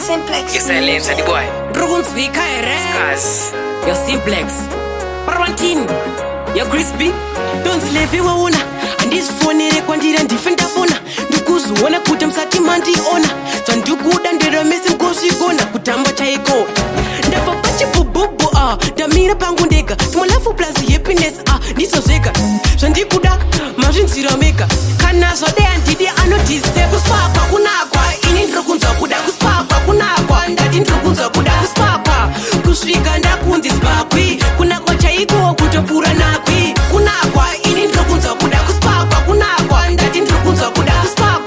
Simplex. Yes, silence, the boy. Dragons we kaire. Scars. You're Simplex. Parwantin. You're crispy. Don't slave you una. And this phone kwandira ndifenda fona. Ndikuzuona kuti msati mandi ona. Tsandukuda ndera mesi mkosigona kutamba chaiko. Ndava pachi bububu damira pangu ndega. Tumalafu plus happiness nisozeka. Zvandikuda mazvinzira meka. Kana zvade andidi anodiste kuspa kunakwa. Ini ndrokunzwa kuda kuspa kunakwa. Ndati ndrokunzwa kuda kuspa kusvika ndakunzi spakwi. Kunakwa chaiko kutopura nakwi. Kunakwa ini ndrokunzwa kuda kuspa kunakwa. Ndati ndrokunzwa kuda kuspa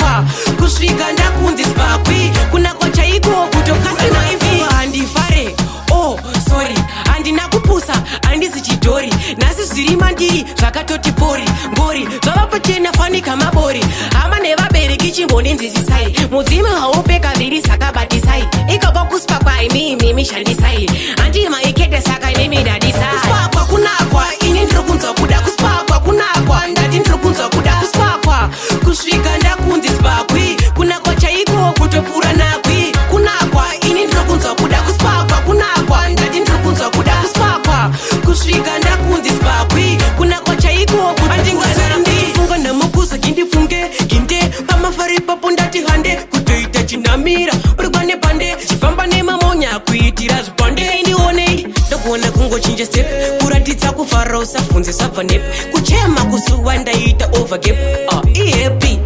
kusvika ndakunzi spakwi. Kunakwa chaiko kutokasina ivi handifare. Oh sorry handina kupusa handizi chidhori. Nhasi zviri mandiri zvakatoti pori ngori zvavapachena fanika mabori. Hama nevabereki chimbondinzisisai. Mudzime haupeka viri sakabatisai. Ikaba kuspa kwaimimi mishandisai. Handima ikete saka inimi dadisai. Kuspa kunakwa ini ndrokunzwa kuda kuspa kunakwa. Ndati ndrokunzwa kuda kuspa kusvika ndakunzi spakwi. Kunakwa chaiko kutopura nakwi. Kunakwa ini ndrokunzwa kuda kuspa kunakwa. Ndati ndrokunzwa kuda kuspa kusvika ndakunzi spakwi. Kunakwa chaiko kutopura ndifunga namukusa gindifunge ginde pamafari papo ndati hande kutoita chinamira urikwane pande chifamba nemamonya kuitira zvipande indionei ndakuona kungochinja step kuratidza kufara usabvunze sabva nep kuchema kusuwa ndaita overgap ihappy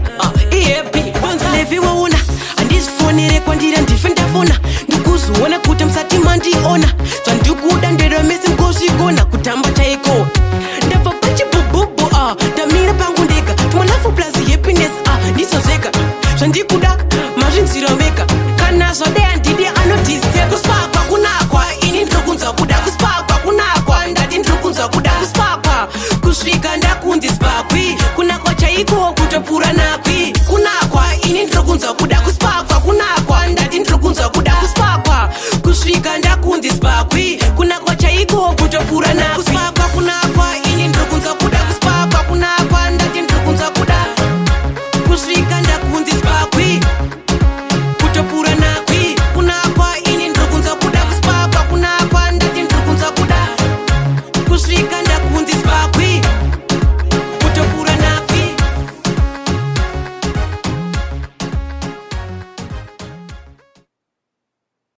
vanzalevi waona handizifonere kwandira ndife ndafona ndikuzoona kuti msati mandiona zvandikuda nderamesi mkozvigona kutamba chaiko ndabva pachibububu ndamira pangu ndega tumalafu plus happiness ndizozveka zvandikuda mazvinzira meka kana zvade handidi anodiste kuspa kunakwa ini ndinokunzwa kuda kuspa kunakwa ndati ndinokunzwa kuda kuspa kusvika